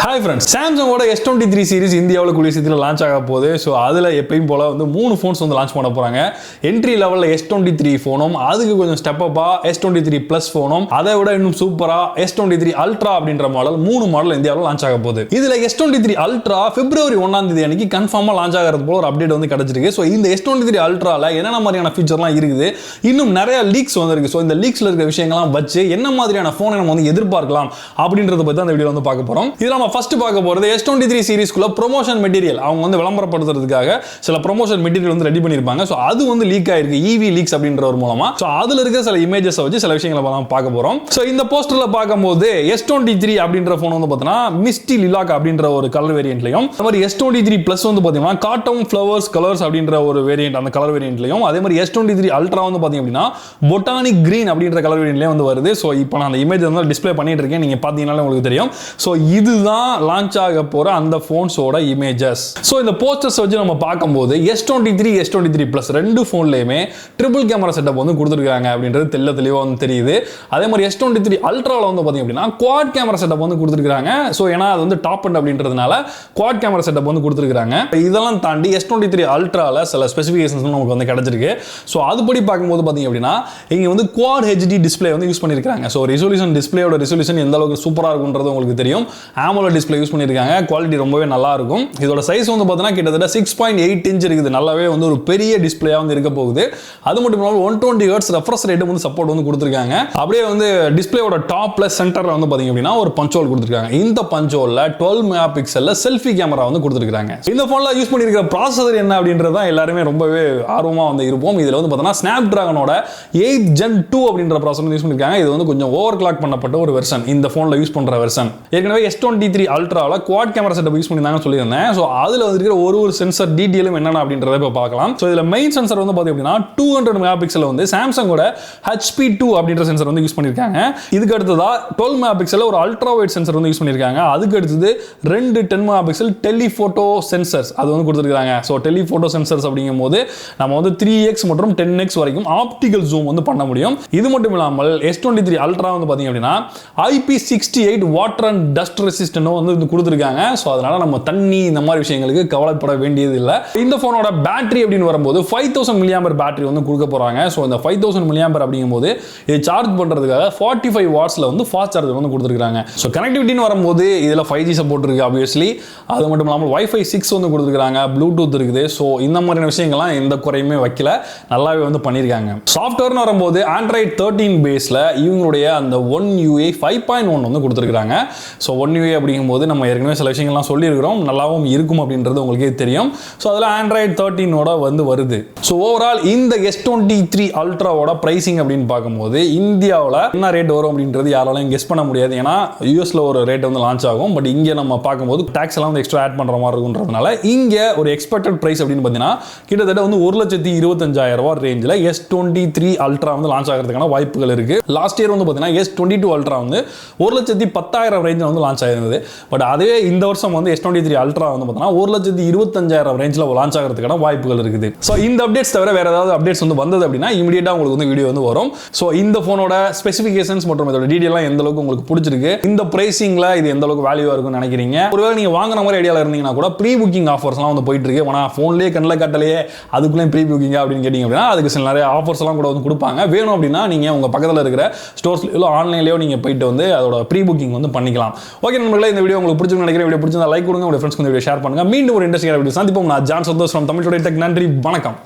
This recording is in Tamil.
Hi friends, Samsung S23 series இந்தியாவுல கூடிய சீக்கிரம் லான்ச் ஆக போகுது. ஸோ அதில் எப்பயும் போல வந்து 3 ஃபோன்ஸ் வந்து லான்ச் பண்ண போறாங்க. என்ட்ரி லெவலில் S23 ஃபோனும், அதுக்கு கொஞ்சம் ஸ்டெப் அப்பா S23 Plus ஃபோனும், அதை விட இன்னும் சூப்பரா S23 Ultra அப்படின்ற மாடல் 3 மாடல் இந்தியாவில் லான்ச் ஆக போகுது. இதுல S23 Ultra பிப்ரவரி 1ஆம் தேதி அன்னைக்கு கன்ஃபார்மா லான்ச் ஆகிறது போல ஒரு அப்டேட் வந்து கிடைச்சிருக்கு. ஸோ இந்த S23 Ultraல என்னென்ன மாதிரியான ஃபீச்சர்லாம் இருக்குது, இன்னும் நிறைய லீக்ஸ் வந்திருக்கு. ஸோ இந்த லீக்ஸ்ல இருக்க விஷயங்கள்லாம் வச்சு என்ன மாதிரியான ஃபோனை நம்ம வந்து எதிர்பார்க்கலாம் அப்படின்றத பத்தி அந்த வீடியோ வந்து பார்க்க போறோம். இதுல நம்ம ஃபர்ஸ்ட் பார்க்க போறது S23 சீரிஸ்க்குள்ள ப்ரொமோஷன் மெட்டீரியல் அவங்க வந்து விளம்பரப்படுத்துறதுக்காக சில ப்ரொமோஷன் மெட்டீரியல் வந்து ரெடி பண்ணிருப்பாங்க. சோ அது வந்து லீக் ஆயிருக்கு EV லீக்ஸ் அப்படின்ற ஒரு மூலமா. சோ அதுல இருக்க சில இமேஜஸ் வச்சு சில விஷயங்களை நம்ம பார்க்க போறோம். சோ இந்த போஸ்டர்ல பார்க்கும்போது S23 அப்படின்ற போன் வந்து பார்த்தீங்கன்னா மிஸ்டி லிலாக் அப்படின்ற ஒரு கலர் வேரியன்ட்லயும், அதே மாதிரி S23 Plus வந்து பாத்தீங்கன்னா காட்டம் ஃப்ளவர்ஸ் கலர்ஸ் அப்படின்ற ஒரு வேரியன்ட் அந்த கலர் வேரியன்ட்லயும், அதே மாதிரி S23 Ultra வந்து பாத்தீங்க அப்படின்னா பொட்டானிக் கிரீன் அப்படின்ற கலர் வேரியன்ட்லயும் வந்து வருது. சோ இப்போ நான் அந்த இமேஜ் வந்து டிஸ்ப்ளே பண்ணிட்டு இருக்கேன், நீங்க பாத்தீங்கன்னாலே உங்களுக்கு தெரியும். சோ இதுதான் லான்ச் ஆக போற அந்த போன்ஸோட இமேஜஸ். சோ இந்த போஸ்டர்ஸ் வச்சு நம்ம பார்க்கும்போது S23 Plus ரெண்டு போன்லயுமே ட்ரிபிள் கேமரா செட்டப் வந்து கொடுத்திருக்காங்க அப்படின்றது தெளிவா வந்து தெரியுது. அதே மாதிரி S23 Ultraல வந்து பாத்தீங்க அப்படின்னா குவாட் கேமரா செட்டப் வந்து கொடுத்திருக்காங்க. சோ ஏன்னா அது வந்து டாப் எண்ட் அப்படின்றதுனால குவாட் கேமரா செட்டப் வந்து கொடுத்திருக்காங்க. இதெல்லாம் தாண்டி S23 Ultraல சில ஸ்பெசிஃபிகேஷன்ஸ் நமக்கு வந்து கிடைச்சிருக்கு. சோ அதுபடி பார்க்கும்போது பாத்தீங்க அப்படின்னா இங்க வந்து குவாட் HD டிஸ்ப்ளே வந்து யூஸ் பண்ணிருக்காங்க. சோ ரெசல்யூஷன் டிஸ்ப்ளேயோட ரெசல்யூஷன் எந்த அளவுக்கு சூப்பரா இருக்கும்ன்றது உங்களுக்கு தெரியும். AMOLED டிஸ்ப்ளே யூஸ் பண்ணிருக்காங்க. குவாலிட்டி ரொம்பவே நல்லா இருக்கும். இதோட சைஸ் வந்து பார்த்தீங்கன்னா கிட்டத்தட்ட 6.8 இன்ச் இருக்குது. நல்லாவே வந்து ஒரு பெரிய டிஸ்ப்ளேயா வந்து இருக்க போகுது. அது மட்டும் இல்லாமல் 120 Hz ரெஃப்ரெஷ் ரேட் வந்து சப்போர்ட் வந்து கொடுத்திருக்காங்க. அப்படியே வந்து டிஸ்ப்ளேயோட டாப்ல சென்டர்ல வந்து பாத்தீங்க அப்படின்னா ஒரு பஞ்ச் ஹோல் கொடுத்திருக்காங்க. இந்த பஞ்ச் ஹோல்ல 12 மெகா பிக்சல்ல செல்ஃபி கேமரா வந்து கொடுத்திருக்காங்க. இந்த போன்ல யூஸ் பண்ணிருக்கிற ப்ராசஸர் என்ன அப்படின்றது தான் எல்லாருமே ரொம்பவே ஆர்வமா வந்து இருப்போம். இதுல வந்து பார்த்தீங்கன்னா Snapdragonோட 8th Gen 2 அப்படின்ற ப்ராசஸர் யூஸ் பண்ணிருக்காங்க. இது வந்து கொஞ்சம் ஓவர் கிளாக் பண்ணப்பட்ட ஒரு வெர்ஷன், இந்த போன்ல யூஸ் பண்ற வெர்ஷன். ஏற்கனவே S23 Ultraல குவாட் கேமரா செட்டப் யூஸ் பண்ணிருந்தாங்கன்னு சொல்லியிருந்தேன். ஸோ அதில் வந்து ஒரு சென்சர் டீட்டெயிலும் என்னென்ன அப்படின்றத இப்போ பார்க்கலாம். ஸோ இதில் மெயின் சென்சர் வந்து பார்த்தீங்க அப்படின்னா 200 மெகா பிக்சல் வந்து சாம்சங்கோட HP2 அப்படின்ற சென்சர் வந்து யூஸ் பண்ணியிருக்காங்க. இதுக்கு அடுத்ததா 12 மெகா பிக்சல் ஒரு அல்ட்ரா வைட் சென்சர் வந்து யூஸ் பண்ணியிருக்காங்க. அதுக்கு அடுத்தது 2 10 மெகா பிக்சல் டெலிஃபோட்டோ சென்சர்ஸ் அது வந்து கொடுத்துருக்காங்க. ஸோ டெலிஃபோட்டோ சென்சர்ஸ் அப்படிங்கும் போது நம்ம வந்து 3x மற்றும் 10x வரைக்கும் ஆப்டிகல் ஜூம் வந்து பண்ண முடியும். இது மட்டும் இல்லாமல் S23 Ultra வந்து பார்த்தீங்க அப்படின்னா IP68 water and dust resistant வந்து கொடுத்துருக்காங்க. ஸோ அதனால நம்ம தண்ணி இந்த மாதிரி விஷயங்களுக்கு கவலைப்பட வேண்டியது இல்லை. இந்த போனோட பேட்டரி அப்படின்னு வரும்போது 5000 mAh பேட்டரி வந்து கொடுக்க போறாங்க. ஸோ இந்த 5000 mAh அப்படிங்கும்போது இது சார்ஜ் பண்றதுக்காக 45 வாட்ஸ்ல வந்து ஃபாஸ்ட் சார்ஜர் வந்து கொடுத்துருக்காங்க. ஸோ கனெக்டிவிட்டின்னு வரும்போது இதில் 5G சப்போர்ட் இருக்கு ஆப்வியஸ்லி. அது மட்டும் இல்லாமல் Wi-Fi 6 வந்து கொடுத்துருக்காங்க, ப்ளூடூத் இருக்குது. ஸோ இந்த மாதிரியான விஷயங்கள்லாம் எந்த குறையுமே வைக்கல, நல்லாவே வந்து பண்ணியிருக்காங்க. சாஃப்ட்வேர்னு வரும்போது Android 13 பேஸ்ல இவங்களுடைய அந்த One UI 5.1 வந்து கொடுத்துருக்காங்க. ஸோ One UI அப்படிங்கும்போது நம்ம ஏற்கனவே சில விஷயங்கள்லாம் சொல்லியிருக்கிறோம், நல்லாவும் இருக்கும் அப்படின்றது உங்களுக்கே தெரியும். ஸோ அதில் Android 13ஓட வந்து வருது. ஸோ ஓவரால் இந்த S23 Ultraவோட பிரைசிங் அப்படின்னு பார்க்கும்போது இந்தியாவில் என்ன ரேட் வரும் அப்படின்றது யாராலையும் கெஸ் பண்ண முடியாது. ஏன்னா யூஎஸ்ல ஒரு ரேட் வந்து லான்ச் ஆகும், பட் இங்கே நம்ம பார்க்கும்போது டாக்ஸ் எல்லாம் வந்து எக்ஸ்ட்ரா ஆட் பண்ணுற மாதிரி இருக்குன்றதுனால இங்கே ஒரு எக்ஸ்பெக்டட் பிரைஸ் அப்படின்னு பார்த்தீங்கன்னா கிட்டத்தட்ட வந்து 1,25,000 ரேஞ்சில் S23 Ultra வந்து லான்ச் ஆகிறதுக்கான வாய்ப்புகள் இருக்கு. லாஸ்ட் இயர் வந்து பார்த்தீங்கன்னா S22 Ultra வந்து 1,10,000 ரேஞ்சில் வந்து லான்ச் ஆயிருந்தது. பட் அதுவே இந்த வருஷம் வந்து S23 Ultra வந்து பார்த்தீங்கன்னா 1,25,000 ரேஞ்சில் லான்ச் ஆகிறதுக்கான வாய்ப்புகள் இருக்குது. ஸோ இந்த அப்டேட்ஸ் தவிர வேற ஏதாவது அப்டேட்ஸ் வந்து வந்தது அப்படின்னா இமீடியட்டா உங்களுக்கு வந்து வீடியோ வந்து வரும். ஸோ இந்த போனோட ஸ்பெசிஃபிகேஷன்ஸ் மற்றும் இதோட டீடைல்லாம் எந்த அளவுக்கு உங்களுக்கு பிடிச்சிருக்கு, இந்த பிரைசிங்ல இது எந்த அளவுக்கு வேல்யூவா இருக்கும்னு நினைக்கிறீங்க, ஒருவேளை நீங்க வாங்குற மாதிரி ஐடியால இருந்தீங்கன்னா கூட ப்ரீ புக்கிங் ஆஃபர்ஸ்லாம் வந்து போயிட்டு இருக்கு. ஆனால் ஃபோன்லேயே கண்ணில் கட்டலையே அதுக்குள்ளே ப்ரீ புக்கிங் அப்படின்னு கேட்டீங்க அப்படின்னா அதுக்கு சில நிறைய ஆஃபர்ஸ் எல்லாம் கூட வந்து கொடுப்பாங்க. வேணும் அப்படின்னா நீங்க உங்க பக்கத்தில் இருக்கிற ஸ்டோர்ஸ்லயோ ஆன்லைன்லயோ நீங்க போயிட்டு வந்து அதோட ப்ரீ புக்கிங் வந்து பண்ணிக்கலாம். ஓகே நண்பர்களே, இந்த வீடியோ உங்களுக்கு பிடிச்சிருக்குன்னு நினைக்கிறேன். வீடியோ பிடிச்சிருந்தா லைக் கொடுங்க, உங்க ஃப்ரெண்ட்ஸ்க்கு இந்த வீடியோ ஷேர் பண்ணுங்க. மீண்டும் ஒரு இன்ட்ரெஸ்டிங்கான வீடியோ சந்திப்போம். நான் John Santhosh from Tamil today tech. நன்றி, வணக்கம்.